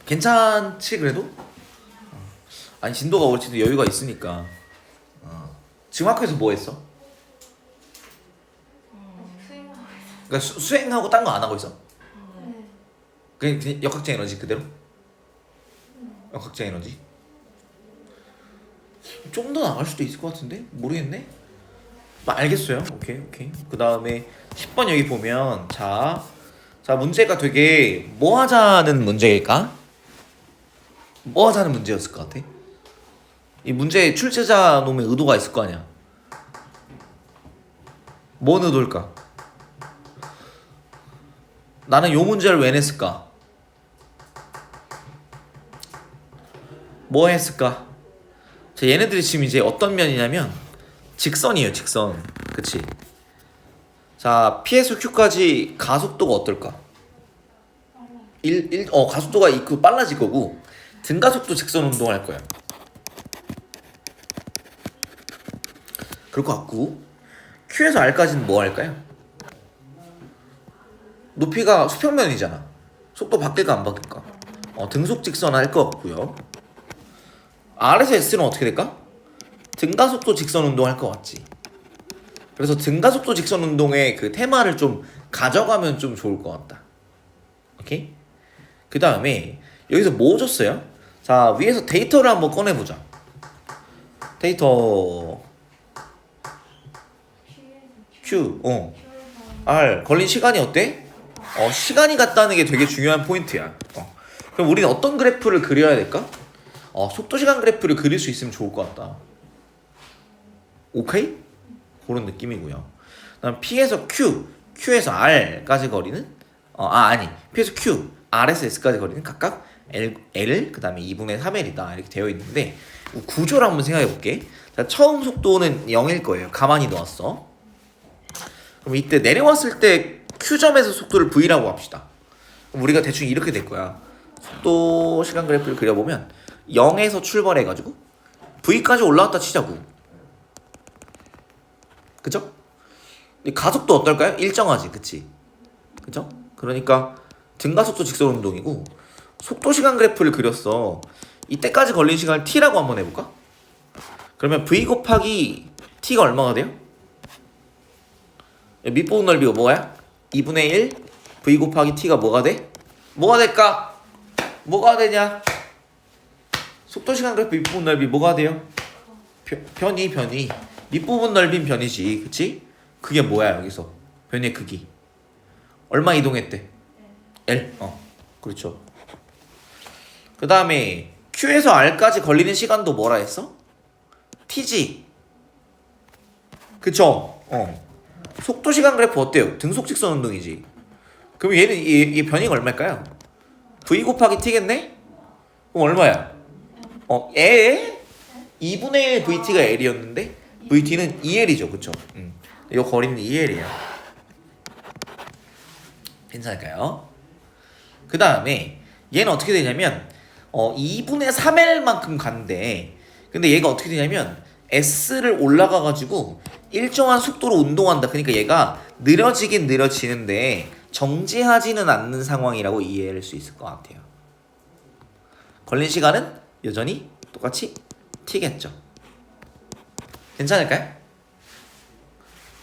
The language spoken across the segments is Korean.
괜찮지 그래도? 아니 진도가 올지도 여유가 있으니까. 지금 학교에서 뭐 했어? 수행하고 있어요. 그러니까 수행하고 딴 거 안 하고 있어? 네. 그냥 역학적 에너지 그대로? 역학적 에너지? 좀 더 나갈 수도 있을 것 같은데? 모르겠네? 알겠어요. 오케이. 그 다음에 10번 여기 보면 자 문제가 되게 뭐 하자는 문제일까? 뭐 하자는 문제였을 것 같아? 이 문제에 출제자 놈의 의도가 있을 거 아니야? 뭔 의도일까? 나는 요 문제를 왜 냈을까? 뭐 했을까? 자, 얘네들이 지금 이제 어떤 면이냐면 직선이에요, 직선. 그치? 자, P에서 Q까지 가속도가 어떨까? 가속도가 있고 빨라질 거고 등가속도 직선 운동할 거야. 그럴 것 같고 Q에서 R까지는 뭐 할까요? 높이가 수평면이잖아. 속도 바뀔까 안 바뀔까? 등속 직선 할 것 같고요. R에서 S는 어떻게 될까? 등가속도 직선 운동 할 것 같지. 그래서 등가속도 직선 운동의 그 테마를 좀 가져가면 좀 좋을 것 같다. 오케이? 그 다음에 여기서 뭐 줬어요? 자, 위에서 데이터를 한번 꺼내보자. 데이터 Q, R 걸린 시간이 어때? 시간이 같다는 게 되게 중요한 포인트야. 그럼 우리는 어떤 그래프를 그려야 될까? 속도 시간 그래프를 그릴 수 있으면 좋을 것 같다. 오케이? 그런 느낌이고요. 그다음 P에서 Q, Q에서 R까지 거리는 P에서 Q, R에서 S까지 거리는 각각 L 그다음에 2분의 3L이다 이렇게 되어 있는데 구조를 한번 생각해 볼게. 자, 처음 속도는 0일 거예요. 가만히 넣었어. 그럼 이때 내려왔을 때 Q점에서 속도를 V라고 합시다. 그럼 우리가 대충 이렇게 될 거야. 속도 시간 그래프를 그려보면 0에서 출발해가지고 V까지 올라왔다 치자고. 그죠? 가속도 어떨까요? 일정하지, 그치? 그죠? 그러니까 등가속도 직선 운동이고 속도 시간 그래프를 그렸어. 이때까지 걸린 시간을 T라고 한번 해볼까? 그러면 V 곱하기 T가 얼마가 돼요? 밑부분 넓이가 뭐야? 2분의 1 V 곱하기 T가 뭐가 돼? 뭐가 될까? 뭐가 되냐? 속도 시간 그래프 밑부분 넓이 뭐가 돼요? 변이 밑부분 넓이는 변이지, 그치? 그게 뭐야 여기서? 변이의 크기 얼마 이동했대? L. 그렇죠. 그 다음에 Q에서 R까지 걸리는 시간도 뭐라 했어? T지. 그쵸? 속도 시간 그래프 어때요? 등속 직선 운동이지. 그럼 얘는 얘 변이가 얼마일까요? V 곱하기 T겠네? 그럼 얼마야? 2분의 1 VT가 L이었는데 VT는 2L이죠, 그쵸? 이 거리는 2L이에요. 괜찮을까요? 그 다음에 얘는 어떻게 되냐면 2분의 3L만큼 간대. 근데 얘가 어떻게 되냐면 S를 올라가가지고 일정한 속도로 운동한다. 그러니까 얘가 느려지긴 느려지는데 정지하지는 않는 상황이라고 이해할 수 있을 것 같아요. 걸린 시간은 여전히 똑같이 T겠죠. 괜찮을까요?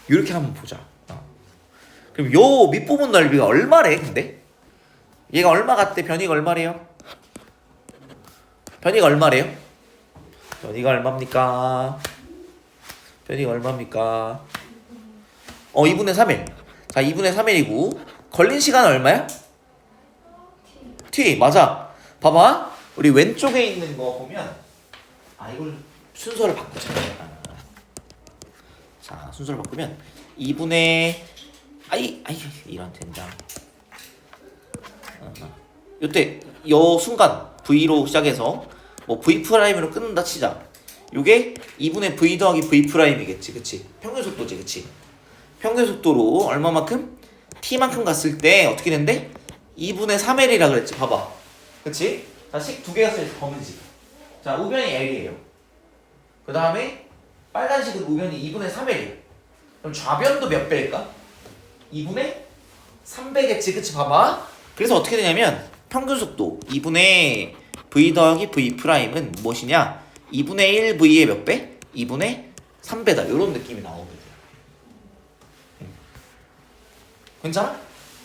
이렇게 한번 보자. 그럼 요 밑부분 넓이가 얼마래? 근데 얘가 얼마 같대? 변이가 얼마래요? 변이가 얼마래요? 변이가 얼마입니까? 변이가 얼마입니까? 2분의 3일. 자, 2분의 3일이고 걸린 시간은 얼마야? T. 맞아. 봐봐. 우리 왼쪽에 있는 거 보면 이걸 순서를 바꾸자. 자, 순서를 바꾸면 2분의 이런 된장. 요때 요 순간 V로 시작해서 뭐 V 프라임으로 끊는다 치자. 요게 2분의 V 더하기 V 프라임이겠지, 그치? 평균 속도지, 그치? 평균 속도로 얼마만큼? T만큼 갔을 때 어떻게 된대? 2분의 3L이라 그랬지, 봐봐. 그치? 자, 식 두 개가 써있어, 검은색. 자, 우변이 L이에요. 그 다음에 빨간색은 우변이 2분의 3L이에요. 그럼 좌변도 몇 배일까? 2분의 3배겠지, 그치? 봐봐. 그래서 어떻게 되냐면 평균 속도 2분의 v 더하기 v 프라임은 무엇이냐? 2분의 1 v의 몇 배? 2분의 3배다. 이런 느낌이 나오게 돼요. 괜찮아?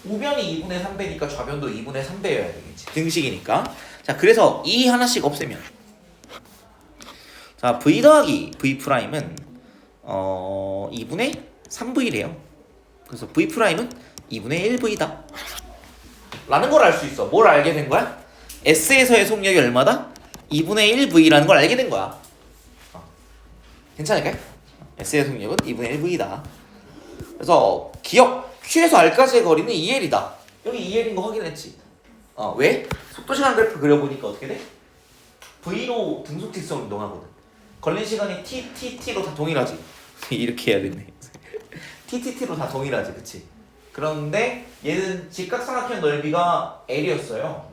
우변이 2분의 3배니까 좌변도 2분의 3배여야 되겠지. 등식이니까. 자, 그래서 이 하나씩 없애면 자, v 더하기 v 프라임은 2분의 3v래요. 그래서 v 프라임은 2분의 1v다. 라는 걸 알 수 있어. 뭘 알게 된 거야? S에서의 속력이 얼마다? 2분의 1v라는 걸 알게 된 거야. 괜찮을까요? S의 속력은 2분의 1v다. 그래서 기억 Q에서 R까지의 거리는 2L이다. 여기 2L인 거 확인했지? 왜? 속도시간 그래프 그려보니까 어떻게 돼? V로 등속 직선 운동하거든. 걸린 시간이 T로 다 동일하지? 이렇게 해야 되네. T로 다 동일하지, 그치? 그런데 얘는 직각삼각형 넓이가 L이었어요.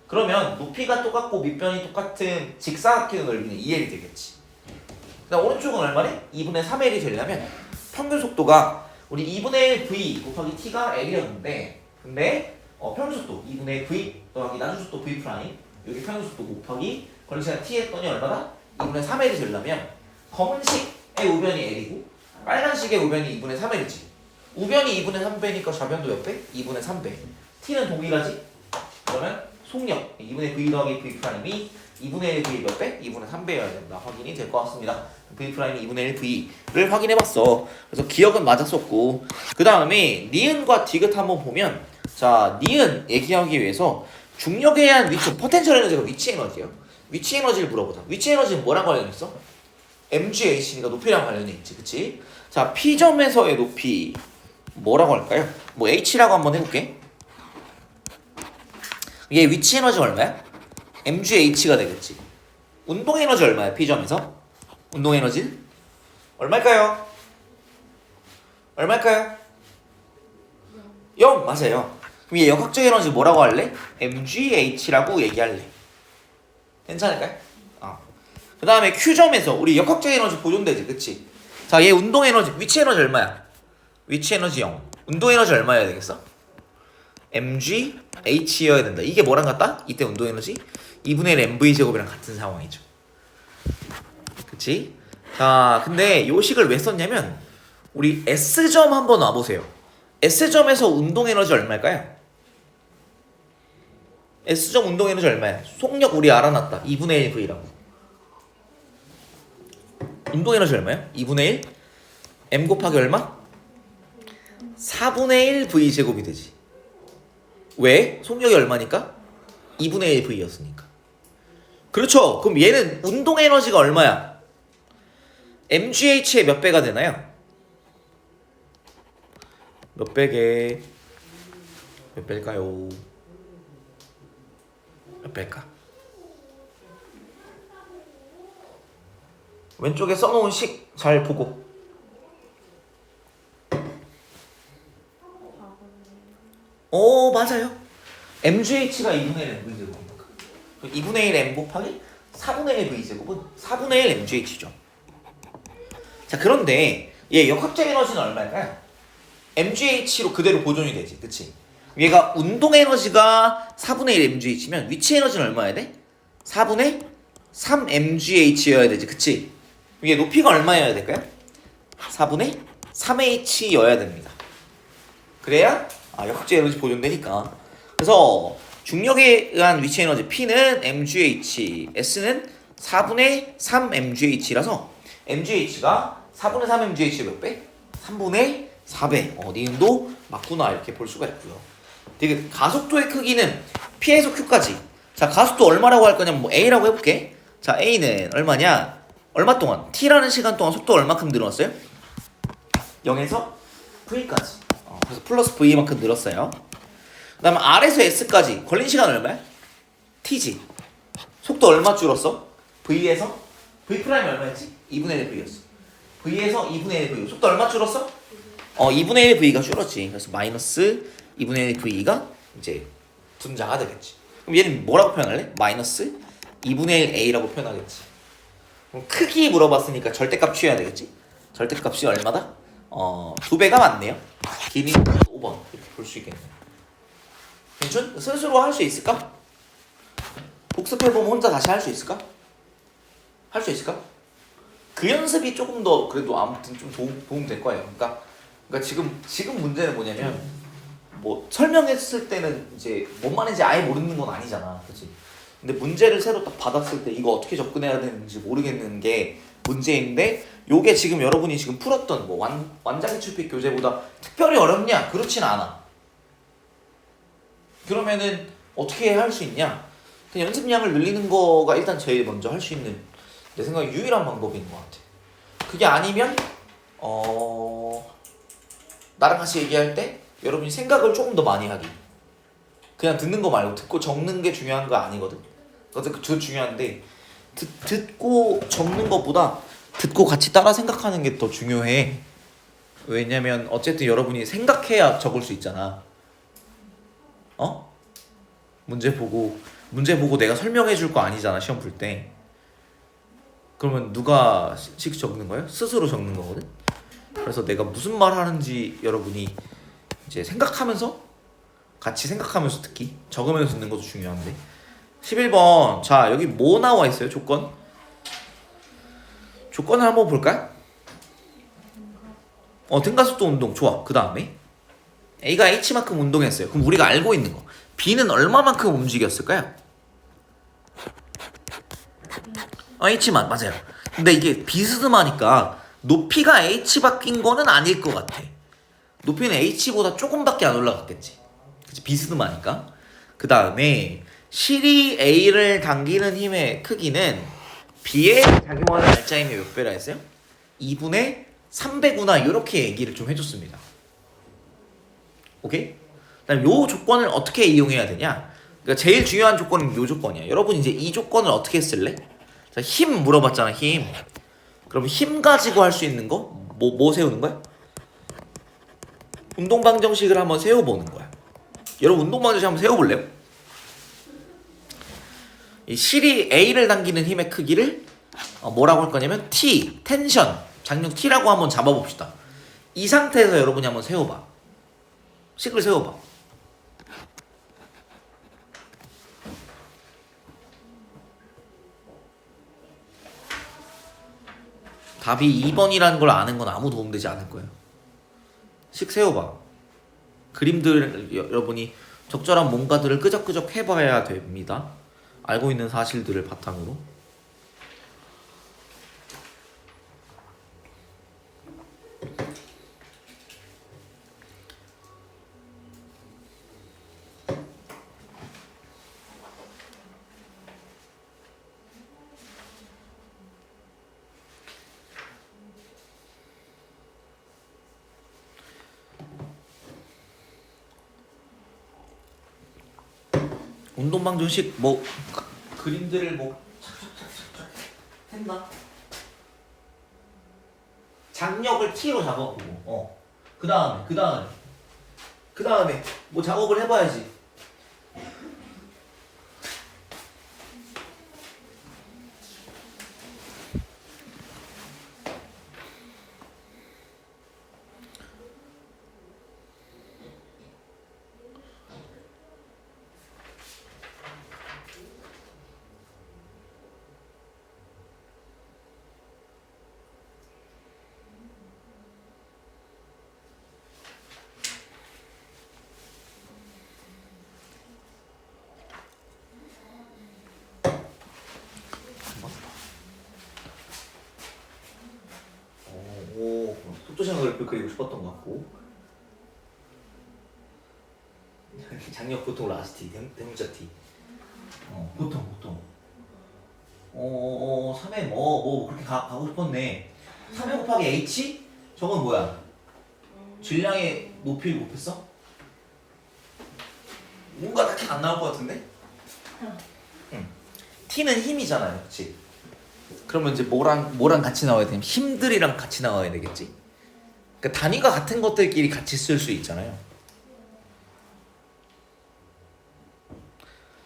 그러면 높이가 똑같고 밑변이 똑같은 직사각형 넓이는 2L이 되겠지. 그다음 오른쪽은 얼마래? 2분의 3L이 되려면 평균 속도가 우리 2분의 1 V 곱하기 T가 L이었는데 근데 평균 속도 2분의 1 V 더하기 나중 속도 V 프라임 여기 평균 속도 곱하기 걸린 시간 T 했더니 얼마다? 2분의 3L이 되려면 검은식의 우변이 L이고 빨간식의 우변이 2분의 3L이지. 우변이 2분의 3배니까 좌변도 몇 배? 2분의 3배. T는 동일하지? 그러면 속력 2분의 V 더하기 V 프라임이 2분의 1 V 몇 배? 2분의 3배여야 된다. 확인이 될 것 같습니다. V 프라임이 2분의 1 V를 확인해봤어. 그래서 기억은 맞았었고 그 다음에 니은과 디귿 한번 보면 자 니은 얘기하기 위해서 중력에 의한 위치 포텐셜 에너지가 위치 에너지예요. 위치 에너지를 물어보자. 위치 에너지는 뭐랑 관련있어? mgh니까 높이랑 관련이 있지, 그치? 자 P점에서의 높이 뭐라고 할까요? 뭐 h라고 한번 해볼게. 얘 위치 에너지가 얼마야? mgh가 되겠지. 운동 에너지 얼마야? P점에서 운동 에너지 얼마일까요? 얼마일까요? 0 맞아요. 그럼 얘 역학적 에너지 뭐라고 할래? mgh라고 얘기할래. 괜찮을까요? 그 다음에 Q점에서 우리 역학적 에너지 보존되지, 그치? 자, 얘 운동 에너지, 위치 에너지 얼마야? 위치 에너지 0. 운동 에너지 얼마여야 되겠어? mgh여야 된다. 이게 뭐랑 같다? 이때 운동 에너지 2분의 1 mv 제곱이랑 같은 상황이죠. 그치? 자, 근데 요 식을 왜 썼냐면 우리 S점 한번 와보세요. S점에서 운동 에너지 얼마일까요? S점 운동 에너지 얼마야? 속력 우리 알아놨다. 2분의 1 V라고. 운동 에너지 얼마야? 2분의 1 M 곱하기 얼마? 4분의 1 V 제곱이 되지. 왜? 속력이 얼마니까? 2분의 1 V였으니까. 그렇죠. 그럼 얘는 운동 에너지가 얼마야? mgh의 몇 배가 되나요? 몇 배게? 몇 배일까요? 몇 배일까? 왼쪽에 써놓은 식 잘 보고. 맞아요. mgh가 2분의 1 mv 제곱이니까 2분의 1 m 곱하기 4분의 1 v 제곱은 4분의 1 mgh죠. 자, 그런데 얘 역학적 에너지는 얼마일까요? mgh로 그대로 보존이 되지, 그치? 얘가 운동 에너지가 4분의 1 mgh면 위치 에너지는 얼마여야 돼? 4분의 3 mgh여야 되지, 그치? 얘 높이가 얼마여야 될까요? 4분의 3h여야 됩니다. 그래야 역학적 에너지 보존되니까. 그래서 중력에 의한 위치 에너지 P는 mgh, S는 4분의 3 mgh라서 mgh가 4분의 3 mgh 몇 배? 3분의 4배. 니은도 맞구나 이렇게 볼 수가 있고요. 되게 가속도의 크기는 P에서 Q까지. 자, 가속도 얼마라고 할 거냐면 뭐 A라고 해볼게. 자, A는 얼마냐? 얼마 동안? T라는 시간 동안 속도 얼마큼 늘어났어요? 0에서 V까지. 그래서 플러스 V만큼 늘었어요. 그 다음에 R에서 S까지 걸린 시간 얼마야? T지. 속도 얼마 줄었어? V에서 V 프라임 얼마였지? 2분의 1 V였어. V에서 2분의 1 V. 속도 얼마 줄었어? 2분의 1 V가 줄었지. 그래서 마이너스 2분의 1 V가 이제 분자가 되겠지. 그럼 얘는 뭐라고 표현할래? 마이너스 2분의 1 A라고 표현하겠지. 그럼 크기 물어봤으니까 절대값 취해야 되겠지. 절대값이 얼마다? 2배가 맞네요. 길이 5번 이렇게 볼 수 있겠네요. 괜춘? 스스로 할 수 있을까? 복습해보면 혼자 다시 할 수 있을까? 할 수 있을까? 그 연습이 조금 더 그래도 아무튼 좀 도움 될 거예요. 그러니까 지금 문제는 뭐냐면 뭐 설명했을 때는 이제 뭔 말인지 아예 모르는 건 아니잖아, 그렇지? 근데 문제를 새로 딱 받았을 때 이거 어떻게 접근해야 되는지 모르겠는 게 문제인데 요게 지금 여러분이 지금 풀었던 뭐 완자기출필 교재보다 특별히 어렵냐? 그렇진 않아. 그러면은 어떻게 할 수 있냐? 그냥 연습량을 늘리는 거가 일단 제일 먼저 할 수 있는 내 생각에 유일한 방법인 것 같아. 그게 아니면 나랑 같이 얘기할 때 여러분이 생각을 조금 더 많이 하기. 그냥 듣는 거 말고 듣고 적는 게 중요한 거 아니거든. 그것도 중요한데 듣고 적는 것보다 듣고 같이 따라 생각하는 게 더 중요해. 왜냐면 어쨌든 여러분이 생각해야 적을 수 있잖아. 문제 보고 내가 설명해 줄 거 아니잖아, 시험 풀 때. 그러면 누가 적는 거예요? 스스로 적는 거거든. 그래서 내가 무슨 말 하는지 여러분이 이제 같이 생각하면서 듣기, 적으면서 듣는 것도 중요한데. 11번. 자, 여기 뭐 나와 있어요? 조건을 한번 볼까요? 등가속도 운동. 좋아. 그 다음에 A가 H만큼 운동했어요. 그럼 우리가 알고 있는 거, B는 얼마만큼 움직였을까요? H만. 맞아요. 근데 이게 비스듬하니까 높이가 H 바뀐 거는 아닐 것 같아. 높이는 H보다 조금밖에 안 올라갔겠지. 그치? 비스듬하니까. 그 다음에 실이 A를 당기는 힘의 크기는 B에 작용하는 날짜 힘의 몇 배라 했어요? 2분의 3배구나. 이렇게 얘기를 좀 해줬습니다. 오케이? 그다음 요 조건을 어떻게 이용해야 되냐? 그러니까 제일 중요한 조건은 요 조건이야. 여러분 이제 이 조건을 어떻게 쓸래? 자, 힘 물어봤잖아, 힘. 그럼 힘 가지고 할 수 있는 거? 뭐 세우는 거야? 운동방정식을 한번 세워보는 거야. 여러분 운동방정식 한번 세워볼래요? 이 실이 A를 당기는 힘의 크기를 뭐라고 할 거냐면 T, 텐션, 장력 T라고 한번 잡아봅시다. 이 상태에서 여러분이 한번 세워봐. 식을 세워봐. 답이 2번이라는 걸 아는 건 아무 도움되지 않을 거예요. 식 세워봐. 그림들 여러분이 적절한 뭔가들을 끄적끄적 해봐야 됩니다. 알고 있는 사실들을 바탕으로. 운동방정식 그림들을 착착착착 했나? 장력을 T로 잡아보고 그 다음에 뭐 작업을 해봐야지. 속도시간 그래프 그리고 싶었던 것 같고. 장력 보통 라스티, 대문자 T. 보통. 3회 그렇게 가고 싶었네. 3회 곱하기 H? 저건 뭐야? 질량의 높이를 곱했어? 뭔가 딱히 안 나올 것 같은데? T는 힘이잖아요, 그렇지? 그러면 이제 뭐랑 같이 나와야 되냐면 힘들이랑 같이 나와야 되겠지? 그러니까 단위가 같은 것들끼리 같이 쓸 수 있잖아요.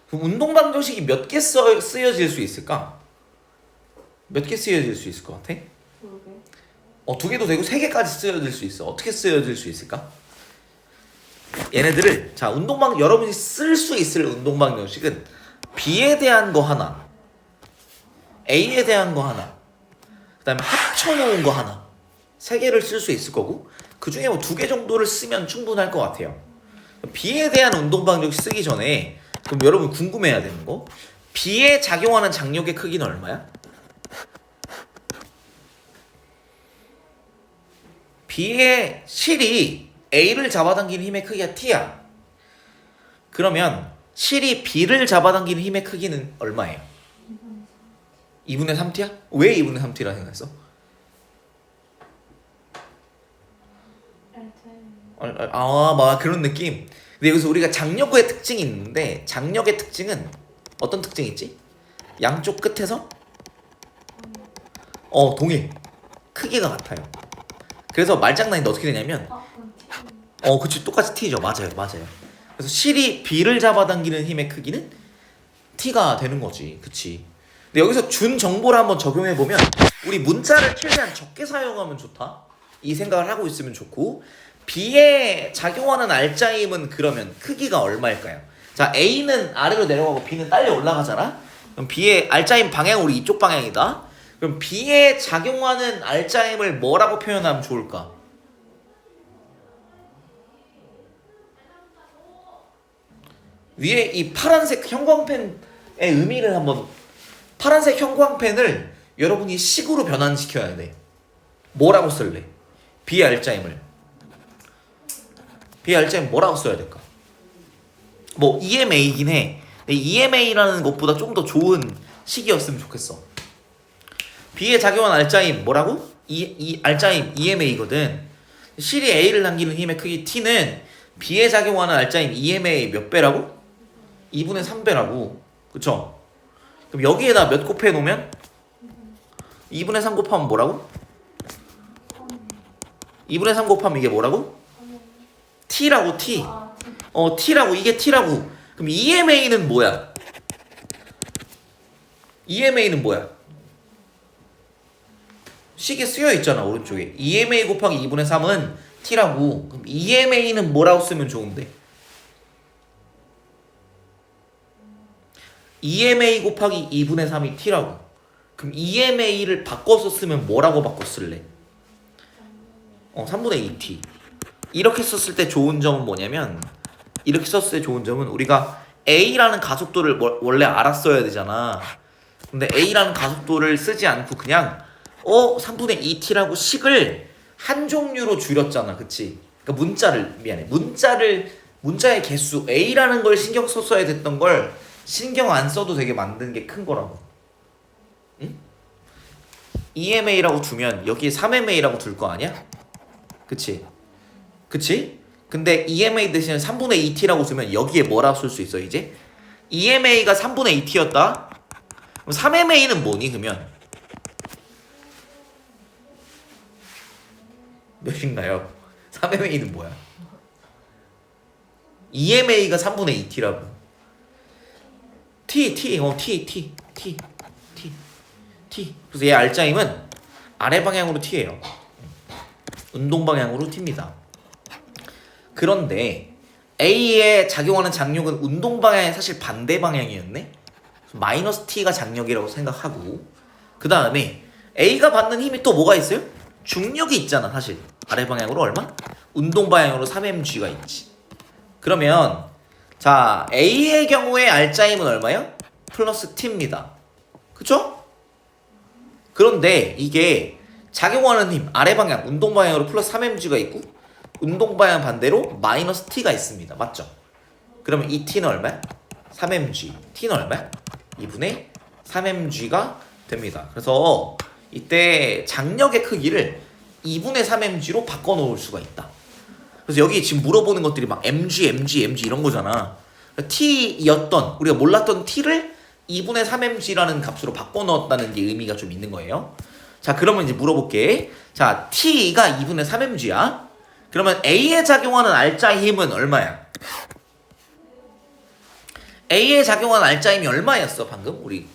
그럼 운동방정식이 몇 개 쓰여질 수 있을까? 몇 개 쓰여질 수 있을 것 같아? 2개. 2개도 되고 3개까지 쓰여질 수 있어. 어떻게 쓰여질 수 있을까? 얘네들을 자 운동방 여러분이 쓸 수 있을 운동방정식은 B에 대한 거 하나, A에 대한 거 하나, 그다음에 합쳐놓은 거 하나, 세 개를 쓸 수 있을 거고 그 중에 뭐 2개 정도를 쓰면 충분할 것 같아요. B에 대한 운동방정식 쓰기 전에 그럼 여러분 궁금해야 되는 거 B에 작용하는 장력의 크기는 얼마야? B의 실이 A를 잡아당기는 힘의 크기가 T야. 그러면 실이 B를 잡아당기는 힘의 크기는 얼마예요? 2분의 3T야? 왜 2분의 3T라 생각했어? 막 그런 느낌. 근데 여기서 우리가 장력의 특징이 있는데 장력의 특징은 어떤 특징이 있지? 양쪽 끝에서 동일 크기가 같아요. 그래서 말장난인데 어떻게 되냐면 그치 똑같이 T죠. 맞아요. 그래서 실이 B를 잡아당기는 힘의 크기는 T가 되는 거지. 그치. 근데 여기서 준 정보를 한번 적용해 보면 우리 문자를 최대한 적게 사용하면 좋다 이 생각을 하고 있으면 좋고 B에 작용하는 알짜임은 그러면 크기가 얼마일까요? 자 A는 아래로 내려가고 B는 딸려 올라가잖아. 그럼 B의 알짜임 방향은 우리 이쪽 방향이다. 그럼 B에 작용하는 알짜임을 뭐라고 표현하면 좋을까? 위에 이 파란색 형광펜의 의미를 한번 파란색 형광펜을 여러분이 식으로 변환시켜야 돼. 뭐라고 쓸래? B의 알짜임을 뭐라고 써야 될까? 뭐 EMA이긴 해. EMA라는 것보다 좀 더 좋은 식이었으면 좋겠어. B에 작용한 알짜임 뭐라고? 이 알짜임 EMA거든. 실이 A를 당기는 힘의 크기 T는 B에 작용하는 알짜임 EMA 몇 배라고? 2분의 3배라고. 그쵸? 그럼 여기에다 몇 곱해 놓으면? 2분의 3 곱하면 뭐라고? 2분의 3 곱하면 이게 뭐라고? T라고 T. T라고 이게 T라고. 그럼 EMA는 뭐야? EMA는 뭐야? 식에 쓰여 있잖아 오른쪽에. EMA 곱하기 2분의 3은 T라고. 그럼 EMA는 뭐라고 쓰면 좋은데? EMA 곱하기 2분의 3이 T라고. 그럼 EMA를 바꿔서 쓰면 뭐라고 바꿔 쓸래? 3분의 2T. 이렇게 썼을 때 좋은 점은 뭐냐면 이렇게 썼을 때 좋은 점은 우리가 A라는 가속도를 원래 알았어야 되잖아. 근데 A라는 가속도를 쓰지 않고 그냥 3분의 2T라고 식을 한 종류로 줄였잖아. 그치? 그러니까 문자의 개수 A라는 걸 신경 썼어야 됐던 걸 신경 안 써도 되게 만든 게 큰 거라고. 응? EMA라고 두면 여기에 3MA라고 둘 거 아니야? 그치? 근데 EMA 대신에 3분의 2T라고 두면 여기에 뭐라고 쓸 수 있어 이제? EMA가 3분의 2T였다? 그럼 3MA는 뭐니 그러면? 몇인가요? 3MA는 뭐야? EMA가 3분의 2T라고. T. 그래서 얘 알짜임은 아래 방향으로 T예요. 운동 방향으로 T입니다. 그런데 A에 작용하는 장력은 운동 방향의 사실 반대 방향이었네. 마이너스 T가 장력이라고 생각하고 그 다음에 A가 받는 힘이 또 뭐가 있어요? 중력이 있잖아. 사실 아래 방향으로 얼마? 운동 방향으로 3mg가 있지. 그러면 자 A의 경우에 알짜임은 얼마요? 플러스 T입니다. 그쵸? 그런데 이게 작용하는 힘 아래 방향 운동 방향으로 플러스 3mg가 있고 운동 방향 반대로 마이너스 T가 있습니다. 맞죠? 그러면 이 T는 얼마야? 3mg. T는 얼마야? 2분의 3mg가 됩니다. 그래서 이때 장력의 크기를 2분의 3mg로 바꿔놓을 수가 있다. 그래서 여기 지금 물어보는 것들이 막 mg 이런 거잖아. T였던 우리가 몰랐던 T를 2분의 3mg라는 값으로 바꿔넣었다는 게 의미가 좀 있는 거예요. 자 그러면 이제 물어볼게. 자 T가 2분의 3mg야. 그러면 A에 작용하는 알짜 힘은 얼마야? A에 작용하는 알짜 힘이 얼마였어 방금? 우리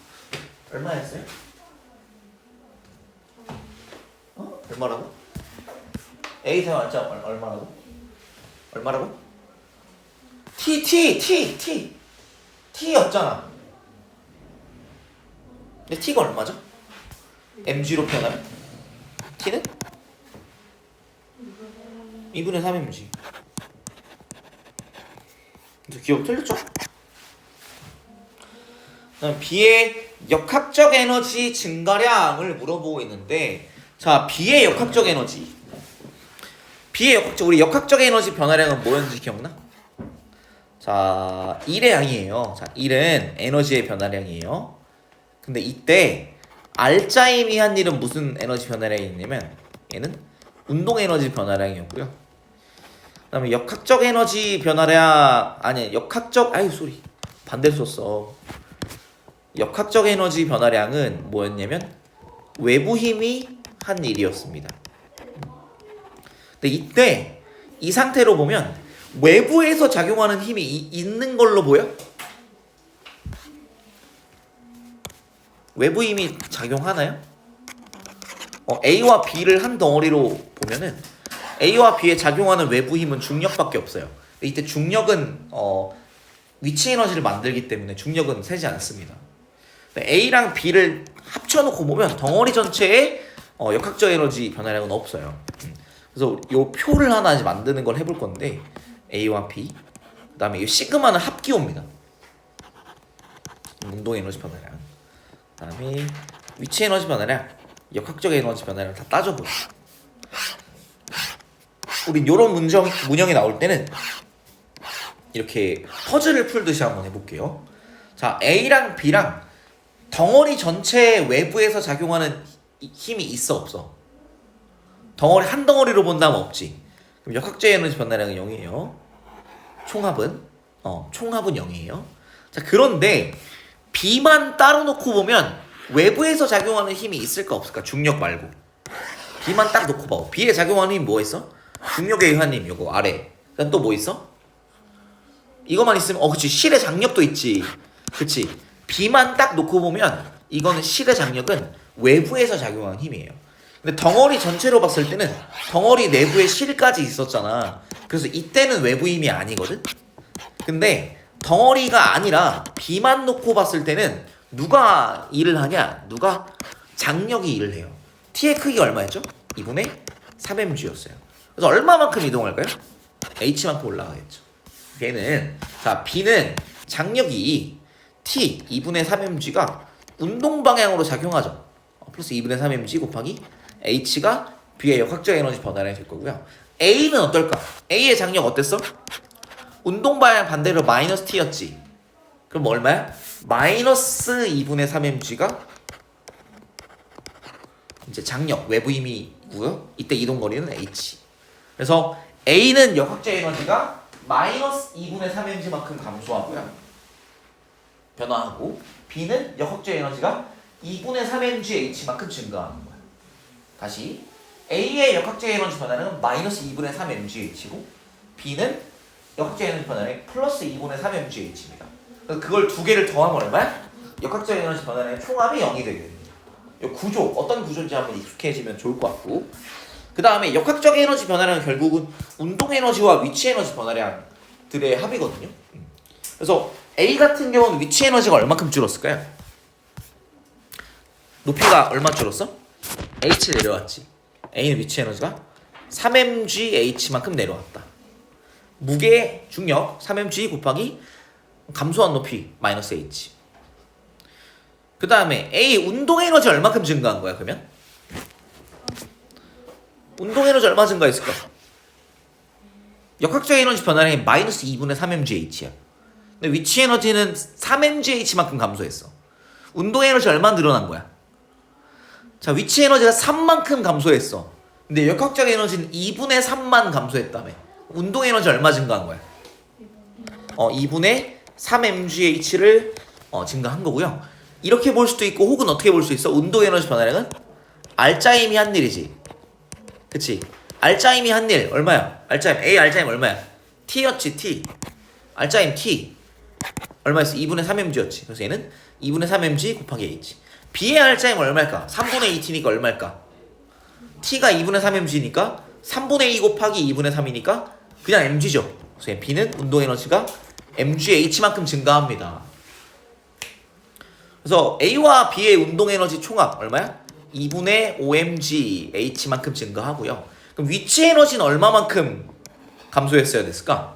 얼마였어요? 얼마라고? A에 작용하는 알짜 얼마라고? 얼마라고? T였잖아. 근데 T가 얼마죠? mg로 표현하면 T는 2분의 3mg. 기억 틀렸죠? 그다음 B의 역학적 에너지 증가량을 물어보고 있는데, 자, B의 역학적 에너지. 우리 역학적 에너지 변화량은 뭐였는지 기억나? 자, 1의 양이에요. 자, 1은 에너지의 변화량이에요. 근데 이때 알짜임이 한 일은 무슨 에너지 변화량이 있냐면 얘는 운동 에너지 변화량이었고요. 그다음에 역학적 에너지 변화량, 아니 역학적, 반대로 썼어. 역학적 에너지 변화량은 뭐였냐면 외부 힘이 한 일이었습니다. 근데 이때 이 상태로 보면 외부에서 작용하는 힘이 있는 걸로 보여? 외부 힘이 작용하나요? A와 B를 한 덩어리로 보면은 A와 B에 작용하는 외부 힘은 중력밖에 없어요. 이때 중력은 위치 에너지를 만들기 때문에 중력은 세지 않습니다. A랑 B를 합쳐놓고 보면 덩어리 전체에 역학적 에너지 변화량은 없어요. 그래서 요 표를 하나 이제 만드는 걸 해볼 건데, A와 B, 그 다음에 이 시그마는 합기호입니다. 운동 에너지 변화량. 그 다음에 위치 에너지 변화량, 역학적 에너지 변화량 다 따져보죠. 우리 요런 문형이 나올 때는 이렇게 퍼즐을 풀듯이 한번 해볼게요. 자, A랑 B랑 덩어리 전체 외부에서 작용하는 힘이 있어 없어? 덩어리 한 덩어리로 본다면 없지. 그럼 역학적 에너지 변화량은 0이에요. 총합은 0이에요. 자, 그런데 B만 따로 놓고 보면 외부에서 작용하는 힘이 있을까 없을까? 중력 말고. B만 딱 놓고 봐. B에 작용하는 힘이 뭐 있어? 중력에 의한 힘, 요거 아래. 그다음 또 뭐 있어? 이거만 있으면 그치, 실의 장력도 있지. 그치. B만 딱 놓고 보면 이거는 실의 장력은 외부에서 작용하는 힘이에요. 근데 덩어리 전체로 봤을 때는 덩어리 내부에 실까지 있었잖아. 그래서 이때는 외부 힘이 아니거든. 근데 덩어리가 아니라 B만 놓고 봤을 때는 누가 일을 하냐? 누가 장력이 일을 해요. T의 크기가 얼마였죠? 2분의 3mg였어요. 그래서 얼마만큼 이동할까요? h만큼 올라가겠죠. 걔는, 자, B는 장력이 T 2분의 3mg가 운동 방향으로 작용하죠. 플러스 2분의 3mg 곱하기 h가 B의 역학적 에너지 변화량이 될 거고요. A는 어떨까? A의 장력 어땠어? 운동 방향 반대로 마이너스 T였지. 그럼 얼마야? 마이너스 2분의 3mg가 이제 장력, 외부 힘이고요. 이때 이동거리는 h. 그래서 A는 역학적 에너지가 마이너스 2분의 3mg만큼 감소하고요. 변화하고, B는 역학적 에너지가 2분의 3mgh만큼 증가하는 거야. 다시, A의 역학적 에너지 변화량은 마이너스 2분의 3mgh고, B는 역학적 에너지 변화량이 플러스 2분의 3mgh입니다. 그래서 그걸 두 개를 더하면 얼마야? 역학적 에너지 변화량의 총합이 0이 되게 됩니다. 이 구조, 어떤 구조인지 한번 익숙해지면 좋을 것 같고, 그 다음에 역학적 에너지 변화량은 결국은 운동 에너지와 위치 에너지 변화량들의 합이거든요. 그래서 A 같은 경우는 위치 에너지가 얼마큼 줄었을까요? 높이가 얼마 줄었어? h 내려왔지. A는 위치 에너지가 3mgh만큼 내려왔다. 무게, 중력 3mg 곱하기 감소한 높이 마이너스 h. 그 다음에 A 운동 에너지 얼마큼 증가한 거야 그러면? 운동 에너지 얼마 증가했을까? 역학적 에너지 변화량이 마이너스 2분의 3mgh야. 근데 위치 에너지는 3mgh만큼 감소했어. 운동 에너지 얼마 늘어난 거야? 자, 위치 에너지가 3만큼 감소했어. 근데 역학적 에너지는 2분의 3만 감소했다며. 운동 에너지 얼마 증가한 거야? 2분의 3mgh를 증가한 거고요. 이렇게 볼 수도 있고, 혹은 어떻게 볼 수 있어? 운동 에너지 변화량은 알짜임이 한 일이지. 그치? 알짜임이 한 일 얼마야? A 알짜임 얼마야? T였지, T. 알짜임 T 얼마였어? 2분의 3mg였지. 그래서 얘는 2분의 3mg 곱하기 H. B의 알짜임 얼마일까? 3분의 2T니까 얼마일까? T가 2분의 3mg니까 3분의 2 곱하기 2분의 3이니까 그냥 mg죠. 그래서 B는 운동 에너지가 mgh만큼 증가합니다. 그래서 A와 B의 운동 에너지 총합 얼마야? 2분의 5mgh만큼 증가하고요. 그럼 위치 에너지는 얼마만큼 감소했어야 됐을까?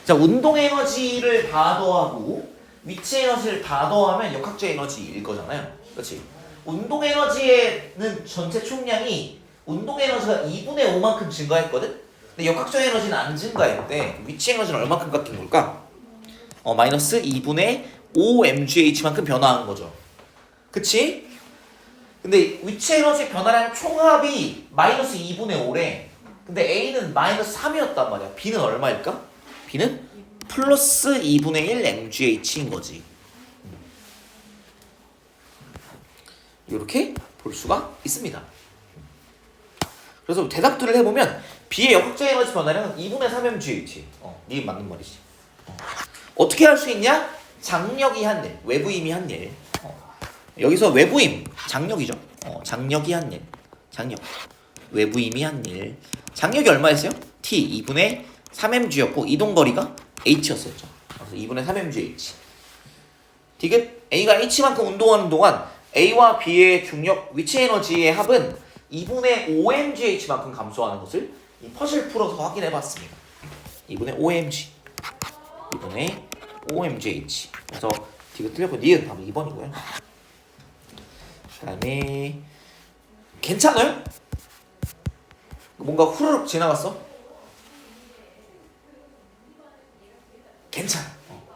자, 운동 에너지를 다 더하고 위치 에너지를 다 더하면 역학적 에너지일 거잖아요. 그렇지? 운동 에너지는 전체 총량이 운동 에너지가 2분의 5만큼 증가했거든? 근데 역학적 에너지는 안 증가했대. 위치 에너지는 얼마큼 깎인 걸까? 마이너스 2분의 5mgh만큼 변화한 거죠. 그치? 근데 위치 에너지 변화량 총합이 마이너스 2분의 5래. 근데 A는 마이너스 3이었단 말이야. B는 얼마일까? B는 플러스 2분의 1 mgh인 거지. 이렇게 볼 수가 있습니다. 그래서 대답들을 해보면 B의 역학적 에너지 변화량은 2분의 3 mgh. 이게 맞는 말이지. 어떻게 할 수 있냐? 장력이 한 일, 외부 힘이 한 일. 여기서 외부 힘, 장력이죠. 장력이 한 일, 장력. 외부 힘이 한 일. 장력이 얼마였어요? T 2분의 3mg였고 이동 거리가 h였었죠. 그래서 2분의 3mgh. 디귿 A가 h만큼 운동하는 동안 A와 B의 중력 위치 에너지의 합은 2분의 5mgh만큼 감소하는 것을 이 퍼즐 풀어서 확인해 봤습니다. 2분의 5mg. 2분의 5mgh. 그래서 디귿 틀렸고 니은 답은 2번이고요. 그 다음에 괜찮아요? 뭔가 후루룩 지나갔어? 괜찮아.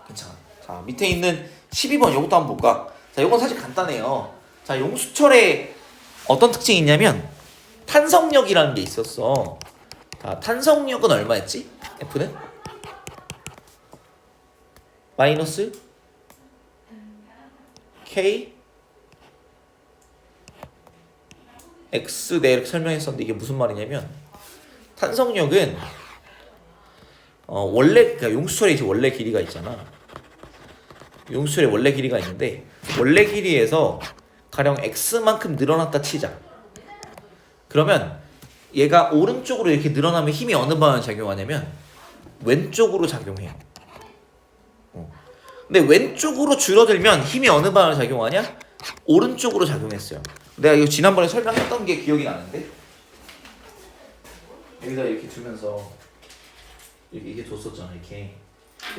괜찮아. 자, 밑에 있는 12번 요것도 한번 볼까? 자, 요건 사실 간단해요. 자, 용수철에 어떤 특징이 있냐면 탄성력이라는 게 있었어. 자, 탄성력은 얼마였지? F는? 마이너스 K X 네 이렇게 설명했었는데 이게 무슨 말이냐면 탄성력은 원래 그러니까 용수철에 이제 원래 길이가 있잖아. 용수철에 원래 길이가 있는데 원래 길이에서 가령 X만큼 늘어났다 치자. 그러면 얘가 오른쪽으로 이렇게 늘어나면 힘이 어느 방향에 작용하냐면 왼쪽으로 작용해요. 근데 왼쪽으로 줄어들면 힘이 어느 방향으로 작용하냐? 오른쪽으로 작용했어요. 내가 이거 지난번에 설명했던 게 기억이 나는데 여기다 이렇게 두면서 이렇게 뒀었잖아. 이렇게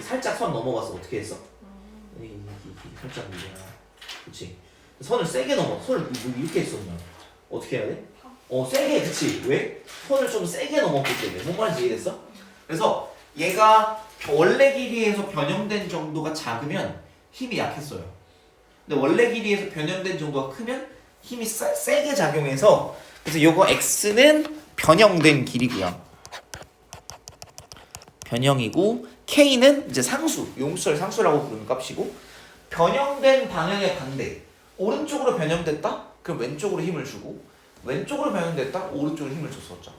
살짝 선 넘어가서 어떻게 했어? 이렇게 살짝 밀잖아. 그렇지? 선을 세게 넘어. 선을 이렇게 했었냐? 어떻게 해야 돼? 세게. 그치? 왜? 선을 좀 세게 넘었기 때문에. 뭔 말인지 이해됐어? 그래서 얘가 원래 길이에서 변형된 정도가 작으면 힘이 약했어요. 근데 원래 길이에서 변형된 정도가 크면 힘이 세게 작용해서 그래서 요거 X는 변형된 길이고요. 변형이고 K는 이제 상수, 용수철 상수라고 부르는 값이고 변형된 방향의 반대. 오른쪽으로 변형됐다? 그럼 왼쪽으로 힘을 주고 왼쪽으로 변형됐다? 오른쪽으로 힘을 줬었죠.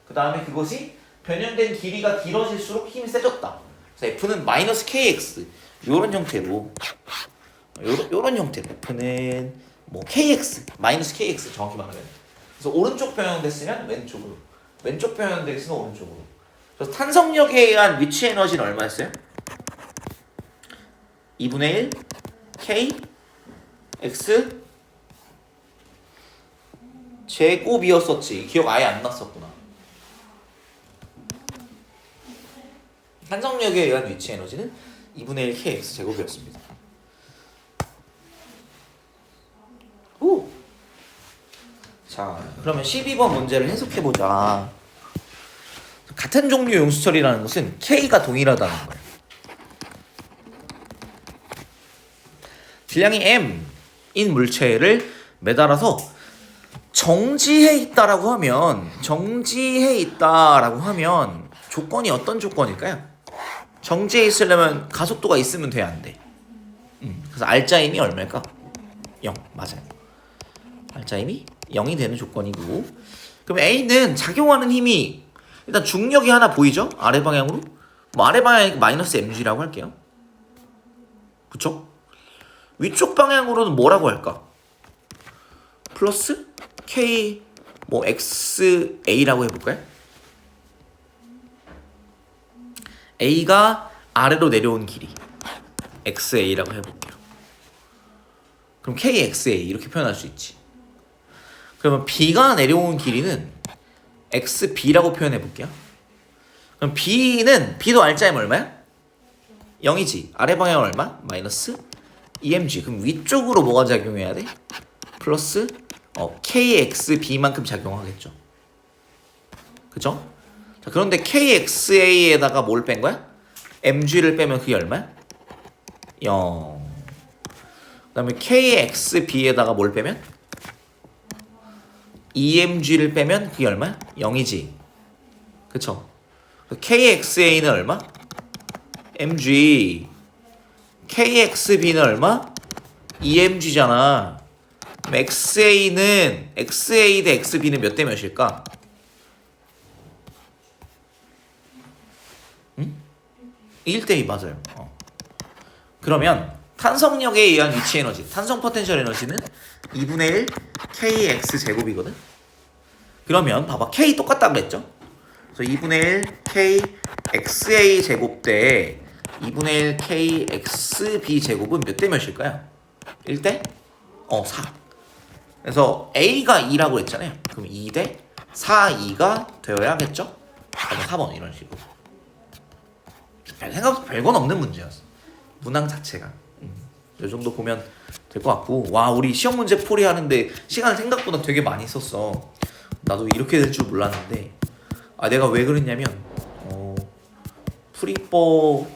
그 다음에 그것이 변형된 길이가 길어질수록 힘이 세졌다. 그래서 F는 마이너스 KX 요런 형태로 요런 형태로 F는 뭐 KX 마이너스 KX 정확히 말하면 그래서 오른쪽 변형됐으면 왼쪽으로 왼쪽 변형됐으면 오른쪽으로. 그래서 탄성력에 의한 위치 에너지는 얼마였어요? 2분의 1 K X 제곱이었었지. 기억 아예 안 났었구나. 탄성력에 의한 위치 에너지는 2분의 1 kx 제곱이었습니다. 오. 자, 그러면 12번 문제를 해석해 보자. 같은 종류의 용수철이라는 것은 K가 동일하다는 거예요. 질량이 M인 물체를 매달아서 정지해 있다라고 하면 조건이 어떤 조건일까요? 정지해 있으려면 가속도가 있으면 돼야 안 돼. 그래서 알짜임이 얼마일까? 0. 맞아요. 알짜임이 0이 되는 조건이고 그럼 A는 작용하는 힘이 일단 중력이 하나 보이죠? 아래 방향으로? 뭐 아래 방향이 마이너스 mg라고 할게요. 그쵸? 위쪽 방향으로는 뭐라고 할까? 플러스 k 뭐 xa라고 해볼까요? A가 아래로 내려온 길이 XA라고 해볼게요. 그럼 KXA 이렇게 표현할 수 있지. 그러면 B가 내려온 길이는 XB라고 표현해 볼게요. 그럼 B도 알짜이면 얼마야? 0이지. 아래 방향은 얼마? 마이너스 EMG. 그럼 위쪽으로 뭐가 작용해야 돼? 플러스 KXB만큼 작용하겠죠. 그죠? 자, 그런데 KXA에다가 뭘 뺀 거야? MG를 빼면 그게 얼마야? 0. 그 다음에 KXB에다가 뭘 빼면? EMG를 빼면 그게 얼마야? 0이지. 그쵸? KXA는 얼마? MG. KXB는 얼마? EMG잖아. XA 대 XB는 몇 대 몇일까? 응? 1대2 맞아요. 그러면 탄성력에 의한 위치 에너지, 탄성 포텐셜 에너지는 2분의 1 KX 제곱이거든. 그러면 봐봐, K 똑같다 그랬죠? 그래서 2분의 1 KXA 제곱 대 2분의 1 KXB 제곱은 몇 대 몇일까요? 1대? 4. 그래서 A가 2라고 했잖아요. 그럼 2 대 4, 2가 되어야겠죠? 그럼 4번 이런 식으로. 생각보다 별건 없는 문제였어. 문항 자체가. 이 정도 보면 될 것 같고, 와, 우리 시험 문제 풀이 하는데 시간을 생각보다 되게 많이 썼어. 나도 이렇게 될 줄 몰랐는데, 내가 왜 그랬냐면 풀이법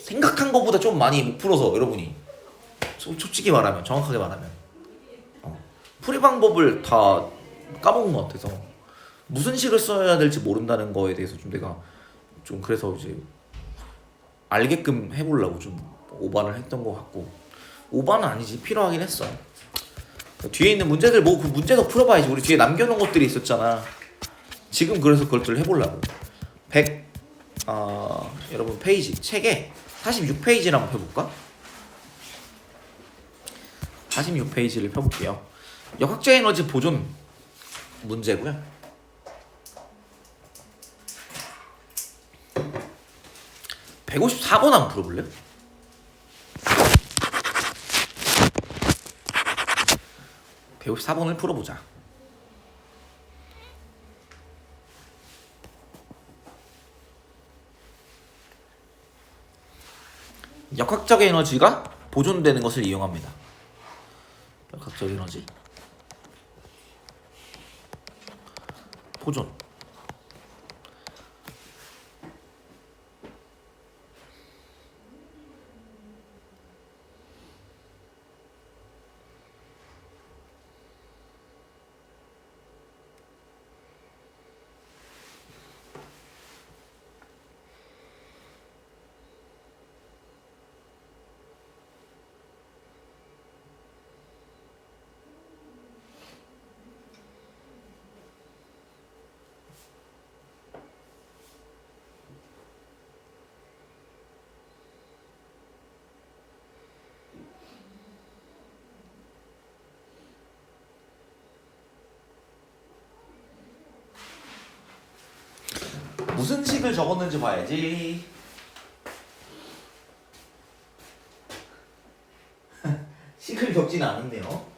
생각한 것보다 좀 많이 못 풀어서, 여러분이 솔직히 말하면, 정확하게 말하면 풀이 방법을 다 까먹은 것 같아서 무슨 식을 써야 될지 모른다는 거에 대해서 좀 내가 좀 그래서 이제 알게끔 해보려고 좀 오바를 했던 것 같고, 오바는 아니지, 필요하긴 했어. 뒤에 있는 문제들 그 문제도 풀어봐야지. 우리 뒤에 남겨놓은 것들이 있었잖아. 지금 그래서 그것들을 해보려고. 여러분 페이지 책에 46페이지를 한번 펴볼까? 46페이지를 펴볼게요. 역학적 에너지 보존 문제고요. 154번 한번 풀어볼래요? (154번을) 풀어보자. 역학적 에너지가 보존되는 것을 이용합니다. 역학적 에너지 보존. 무슨 식을 적었는지 봐야지. 식을 적진 않은데요.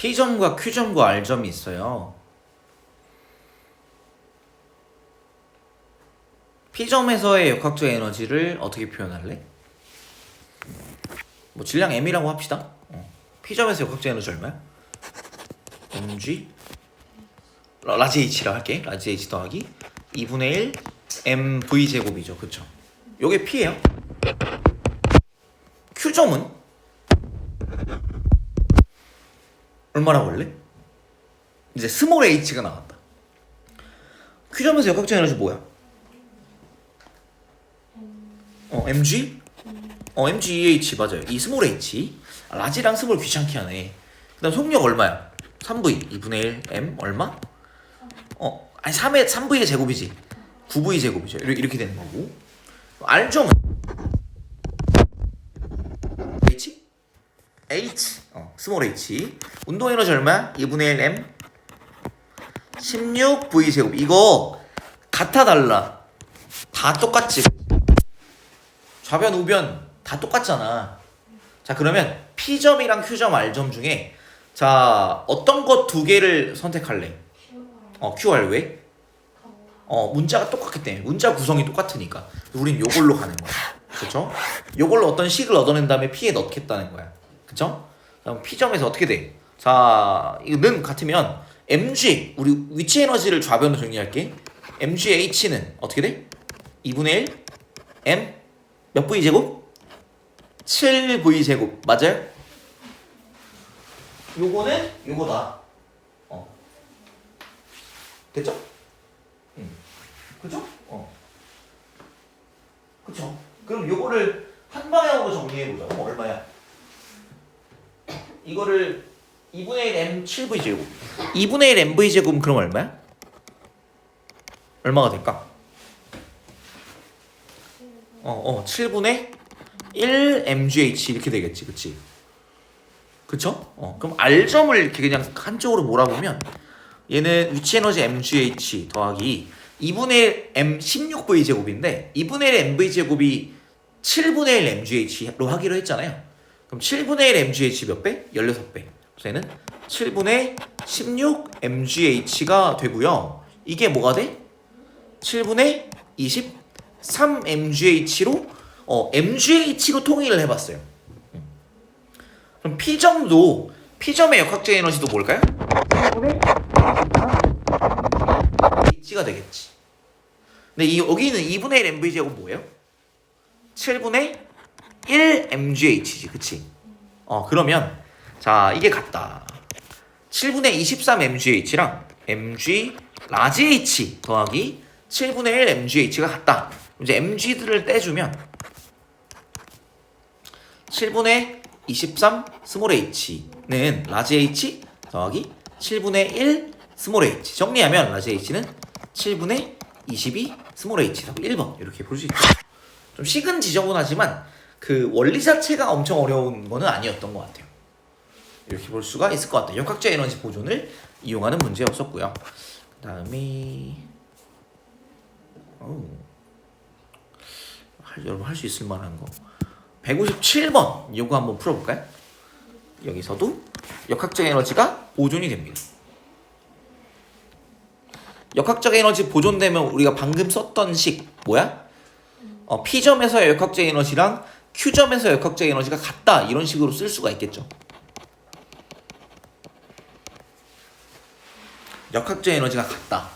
P점과 Q점과 R점이 있어요. P점에서의 역학적 에너지를 어떻게 표현할래? 뭐 질량 M이라고 합시다. P점에서 역학적 에너지 얼마야? mg 라지 h라 할게. 라지 h 더하기 2분의 1 mv 제곱이죠. 그쵸? 요게 P예요. Q점은 얼마나 원래? 이제 스몰 h가 나왔다. Q점에서 역학적 에너지 뭐야? mg? mgeh 맞아요. 이 스몰 h 라지랑 스몰 귀찮게 하네. 그 다음 속력 얼마야? 3v 2분의 1 m 얼마? 아니 3v의 제곱이지. 9v 제곱이죠. 이렇게 되는 거고. R점은 h? h 스몰 h 운동 에너지 얼마야? 2분의 1 m 16v 제곱. 이거 같아 달라? 다 똑같지. 좌변 우변 다 똑같잖아. 자 그러면 P점이랑 Q점 R점 중에 자 어떤 것 두 개를 선택할래? QR 왜? 문자가 똑같기 때문에 문자 구성이 똑같으니까 우린 요걸로 가는 거야. 그쵸? 요걸로 어떤 식을 얻어낸 다음에 P에 넣겠다는 거야. 그쵸? 그럼 P점에서 어떻게 돼? 자 이거는 같으면 mg 우리 위치 에너지를 좌변으로 정리할게. mgh는 어떻게 돼? 2분의 1 m 몇 v 제곱? 7v 제곱 맞아요? 요거는 요거다. 됐죠? 그죠? 그쵸? 그럼 요거를 한 방향으로 정리해보자. 그럼 얼마야? 이거를 2분의 1 m 7v 제곱 2분의 1 mv 제곱은 그럼 얼마야? 얼마가 될까? 7분의 1 mgh 이렇게 되겠지. 그치? 그쵸? 그럼 R점을 이렇게 그냥 한쪽으로 몰아보면 얘는 위치 에너지 mgh 더하기 2분의 1 m 16v 제곱인데 2분의 1 mv 제곱이 7분의 1 mgh로 하기로 했잖아요. 그럼 7분의 1 mgh 몇 배? 16배. 그래서 얘는 7분의 16 mgh가 되고요. 이게 뭐가 돼? 7분의 23 mgh로 mgh로 통일을 해봤어요. 그럼 P점의 역학적 에너지도 뭘까요? 7분의 h가 되겠지. 근데 여기는 2분의 1 mv 제곱 뭐예요? 7분의 1 mgh지, 그치? 그러면 자 이게 같다. 7분의 23 mgh랑 mg 라지 h 더하기 7분의 1 mgh가 같다. 이제 mg들을 떼주면 7분의 23 스몰 h는 라지 h 더하기 7분의 1 스몰 h 정리하면 라지 h는 7분의 22 스몰 h 답 1번 이렇게 볼 수 있죠. 좀 식은 지저분하지만 그 원리 자체가 엄청 어려운 거는 아니었던 것 같아요. 이렇게 볼 수가 있을 것 같아요. 역학적 에너지 보존을 이용하는 문제였었고요. 그 다음에 여러분 할 수 있을 만한 거 157번 요거 한번 풀어볼까요? 여기서도 역학적 에너지가 보존이 됩니다. 역학적 에너지 보존되면 우리가 방금 썼던 식 뭐야? P점에서의 역학적 에너지랑 Q점에서의 역학적 에너지가 같다 이런 식으로 쓸 수가 있겠죠. 역학적 에너지가 같다.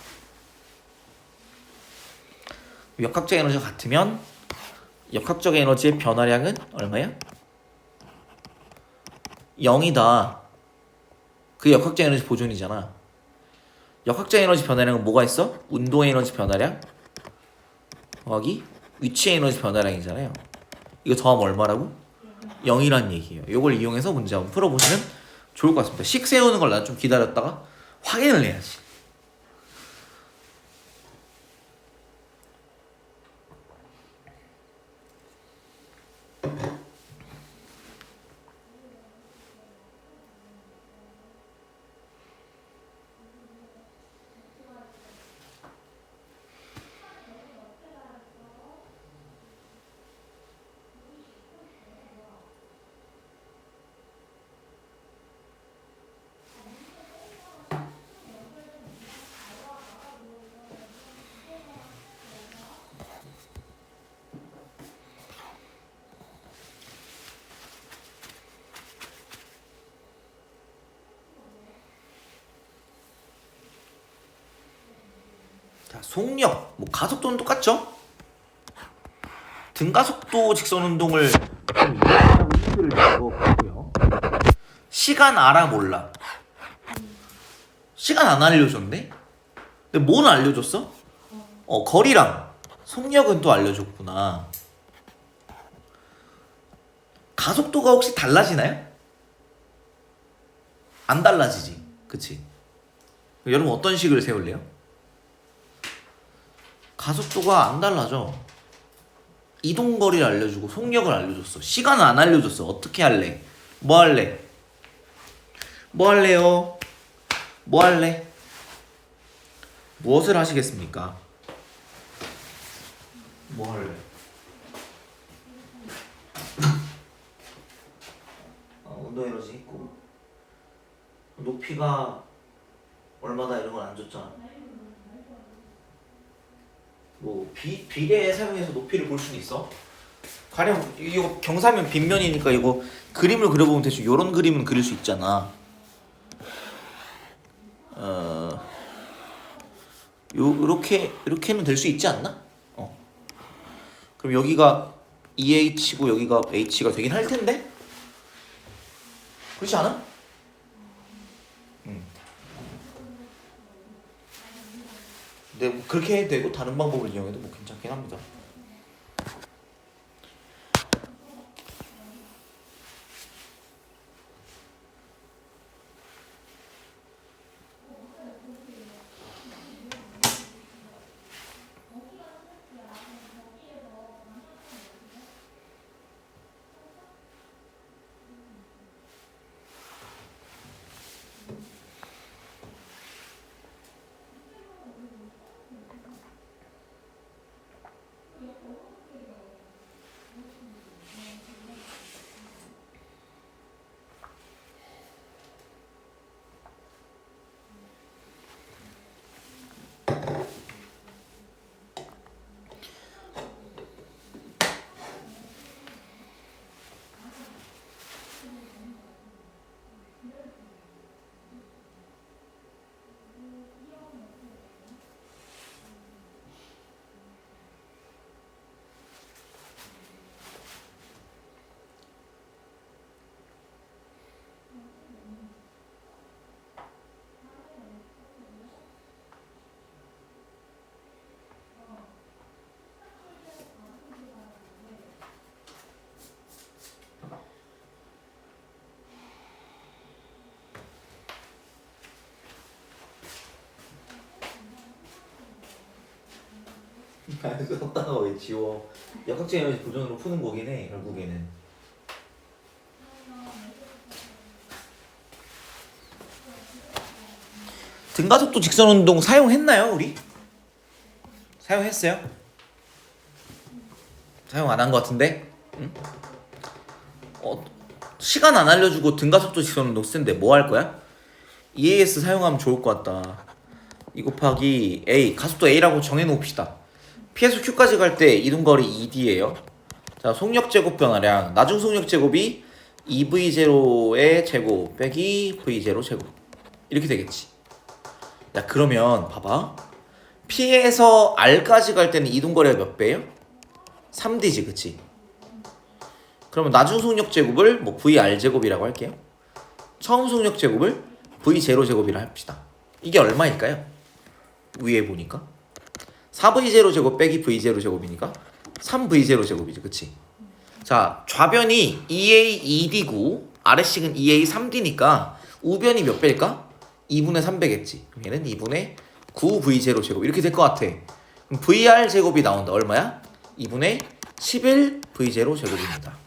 역학적 에너지가 같으면 역학적 에너지의 변화량은 얼마야? 0이다. 그 역학적 에너지 보존이잖아. 역학적 에너지 변화량은 뭐가 있어? 운동 에너지 변화량 더하기 위치 에너지 변화량이잖아요. 이거 더하면 얼마라고? 0이란 얘기예요. 이걸 이용해서 문제 한번 풀어보시면 좋을 것 같습니다. 식 세우는 걸 난 좀 기다렸다가 확인을 해야지. 자, 속력, 뭐 가속도는 똑같죠? 등가속도 직선 운동을 좀 이해하고 힌트를 드리고요. 시간 알아 몰라? 시간 안 알려줬네? 근데 뭐는 알려줬어? 거리랑 속력은 또 알려줬구나. 가속도가 혹시 달라지나요? 안 달라지지, 그치? 여러분 어떤 식을 세울래요? 가속도가 안 달라져. 이동거리를 알려주고 속력을 알려줬어. 시간은 안 알려줬어. 어떻게 할래? 뭐 할래? 뭐 할래요? 뭐 할래? 무엇을 하시겠습니까? 뭐 할래? 운동 에너지 있고 높이가 얼마다 이런 건 안 줬잖아. 뭐 비례 사용해서 높이를 볼 수는 있어. 가령 이거 경사면 빗면이니까 이거 그림을 그려보면 대충 이런 그림은 그릴 수 있잖아. 이렇게는 될 수 있지 않나? 그럼 여기가 EH고 여기가 H가 되긴 할 텐데? 그렇지 않아? 근데 뭐 그렇게 해도 되고 다른 방법을 이용해도 뭐 괜찮긴 합니다. 썼다가 왜 지워? 역학적 에너지 보존으로 푸는 거긴 해 결국에는. 등가속도 직선 운동 사용했나요 우리? 사용했어요? 사용 안 한 것 같은데? 응? 시간 안 알려주고 등가속도 직선 운동 쓰는데 뭐 할 거야? EAS 사용하면 좋을 것 같다. 2 곱하기 A, 가속도 A라고 정해놓읍시다. P에서 Q까지 갈 때 이동거리 ED예요. 자, 속력 제곱 변화량, 나중 속력 제곱이 2V0의 제곱 빼기 V0 제곱 이렇게 되겠지. 야, 그러면 봐봐. P에서 R까지 갈 때는 이동거리가 몇 배예요? 3D지, 그치? 그러면 나중 속력 제곱을 뭐 VR 제곱이라고 할게요. 처음 속력 제곱을 V0 제곱이라 합시다. 이게 얼마일까요? 위에 보니까 4V0 제곱 빼기 V0 제곱이니까 3V0 제곱이지, 그치? 자, 좌변이 EA2D고 아래식은 EA3D니까 우변이 몇 배일까? 2분의 3배겠지. 그럼 얘는 2분의 9V0 제곱 이렇게 될 것 같아. 그럼 VR 제곱이 나온다. 얼마야? 2분의 11V0 제곱입니다.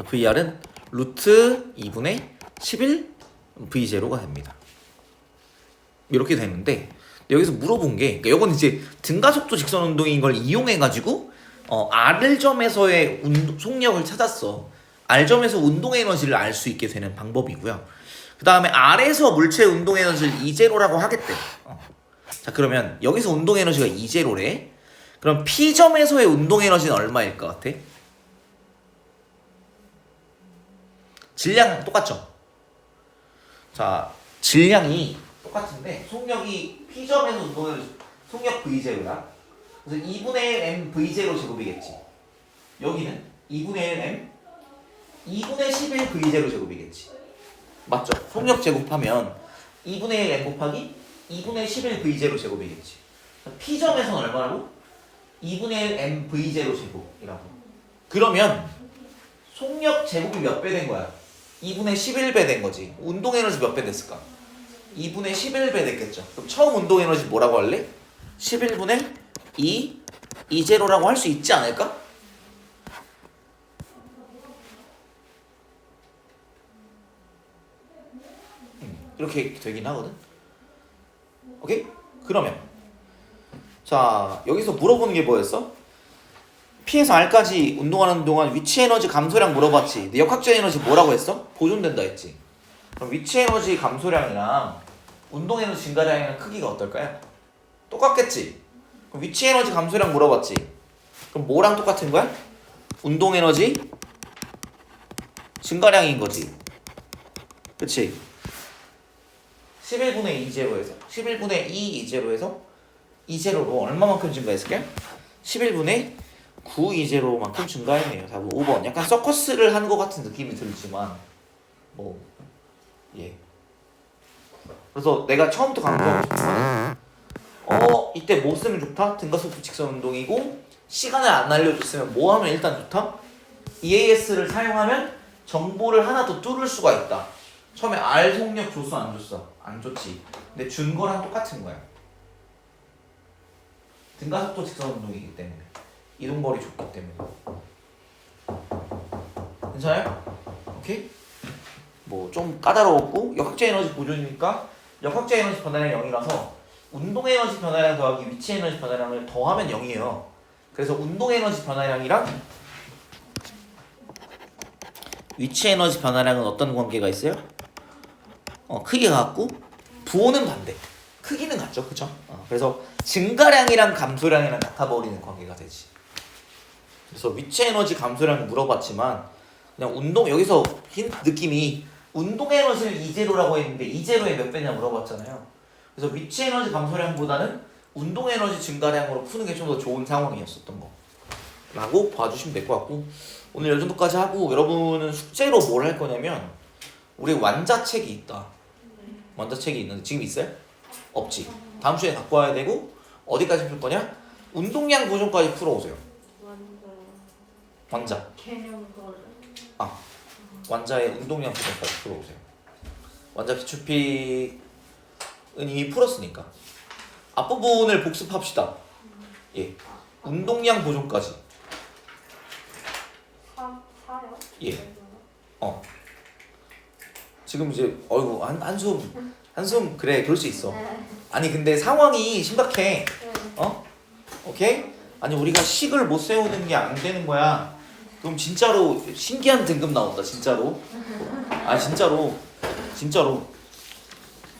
VR은 루트 2분의 11V0가 됩니다. 이렇게 되는데 여기서 물어본 게, 그러니까 이건 이제 등가속도 직선 운동인 걸 이용해가지고 R점에서의 속력을 찾았어. R점에서 운동 에너지를 알 수 있게 되는 방법이고요. 그 다음에 R에서 물체 운동 에너지를 E0라고 하겠대. 자, 그러면 여기서 운동 에너지가 E0래. 그럼 P점에서의 운동 에너지는 얼마일 것 같아? 질량 똑같죠? 자, 질량이 똑같은데 속력이 P점에서 운동에너지 속력 V0야. 그래서 2분의 1 m V0 제곱이겠지. 여기는 2분의 1 m 2분의 11 V0 제곱이겠지. 맞죠? 속력 제곱하면 2분의 1 m 곱하기 2분의 11 V0 제곱이겠지. P점에서는 얼마라고? 2분의 1 m V0 제곱이라고. 그러면 속력 제곱이 몇 배 된 거야? 2분의 11배 된 거지. 운동 에너지 몇 배 됐을까? 2분의 11배 됐겠죠. 그럼 처음 운동 에너지 뭐라고 할래? 11분의 2 2제로라고 할 수 있지 않을까? 이렇게 되긴 하거든. 오케이? 그러면 자 여기서 물어보는 게 뭐였어? P에서 R까지 운동하는 동안 위치 에너지 감소량 물어봤지. 근데 역학적 에너지 뭐라고 했어? 보존된다 했지. 그럼 위치 에너지 감소량이랑 운동 에너지 증가량이랑 크기가 어떨까요? 똑같겠지. 그럼 위치 에너지 감소량 물어봤지. 그럼 뭐랑 똑같은 거야? 운동 에너지 증가량인 거지. 그치? 11분의 2제로에서 11분의 2 2제로에서 2제로로 얼마만큼 증가했을까요? 11분의 9 2제로만큼 증가했네요. 답은 5번. 약간 서커스를 한 것 같은 느낌이 들지만 뭐 예. 그래서 내가 처음부터 강조하고 싶은 건 이때 뭐 쓰면 좋다? 등가속도 직선 운동이고 시간을 안 알려줬으면 뭐 하면 일단 좋다? EAS를 사용하면 정보를 하나 더 뚫을 수가 있다. 처음에 R 속력 줬어 안 줬어? 안 좋지. 근데 준 거랑 똑같은 거야. 등가속도 직선 운동이기 때문에 이동거리 줬기 때문에. 괜찮아요? 오케이? 뭐 좀 까다로웠고 역학적 에너지 보존이니까 역학적 에너지 변화량 0이라서 운동 에너지 변화량 더하기 위치 에너지 변화량을 더하면 0이에요. 그래서 운동 에너지 변화량이랑 위치 에너지 변화량은 어떤 관계가 있어요? 크기가 같고 부호는 반대. 크기는 같죠, 그쵸? 그래서 증가량이랑 감소량이랑 같아 버리는 관계가 되지. 그래서 위치 에너지 감소량 물어봤지만 그냥 운동 여기서 힌 느낌이 운동 에너지를 2제로라고 했는데 2제로에 몇 배냐 물어봤잖아요. 그래서 위치 에너지 감소량보다는 운동 에너지 증가량으로 푸는 게 좀 더 좋은 상황이었었던 거 라고 봐주시면 될 것 같고 오늘 이 정도까지 하고 여러분은 숙제로 뭘 할 거냐면 우리 완자책이 있다. 완자책이 있는데 지금 있어요? 없지. 다음 주에 갖고 와야 되고 어디까지 풀 거냐? 운동량 보존까지 풀어오세요. 완자. 개념거를. 완자의 운동량 보존까지 풀어오세요. 완자 기출픽은 이미 풀었으니까 앞부분을 복습합시다. 예. 운동량 보존까지. 4요? 예. 지금 이제 어이구 한숨 그래 그럴 수 있어. 네. 아니 근데 상황이 심각해. 네. 오케이? 아니 우리가 식을 못 세우는 게 안 되는 거야. 그럼 진짜로 신기한 등급 나온다. 진짜로. 진짜로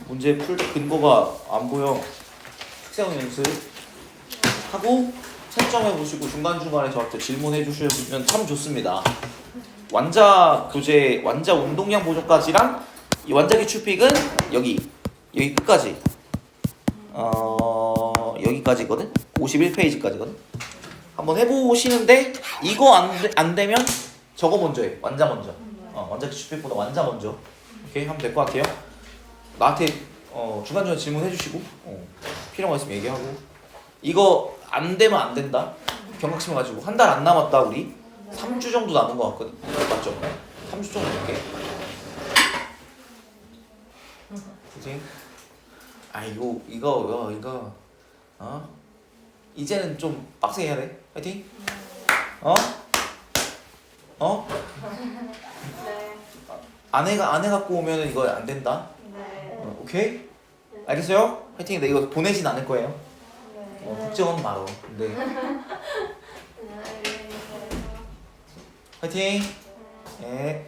문제 풀 때 근거가 안 보여. 식세운 연습 하고 채점해 보시고 중간중간에 저한테 질문해 주시면 참 좋습니다. 완자 교재, 완자 운동량 보존까지랑 이 완자 기출픽은 여기 끝까지. 여기까지거든. 51페이지까지거든. 한번 해보시는데 이거 안 되면 저거 먼저 해. 완자 먼저. 완자 기출픽보다 완자 먼저. 오케이 하면 될 것 같아요. 나한테 중간중간 질문해 주시고 필요한 거 있으면 얘기하고 이거 안 되면 안 된다. 경각심 가지고 한 달 안 남았다 우리. 3주 정도 남은 것 같거든. 맞죠? 3주 정도 넘게. 그치? 이거 이제는 좀 빡세게 해야 돼. 화이팅. 네. 아내 갖고 오면 이거 안 된다. 네. 오케이? 알겠어요? 화이팅. 나 이거 보내진 않을 거예요. 네. 걱정은 말어. 근데 네. 화이팅. 예.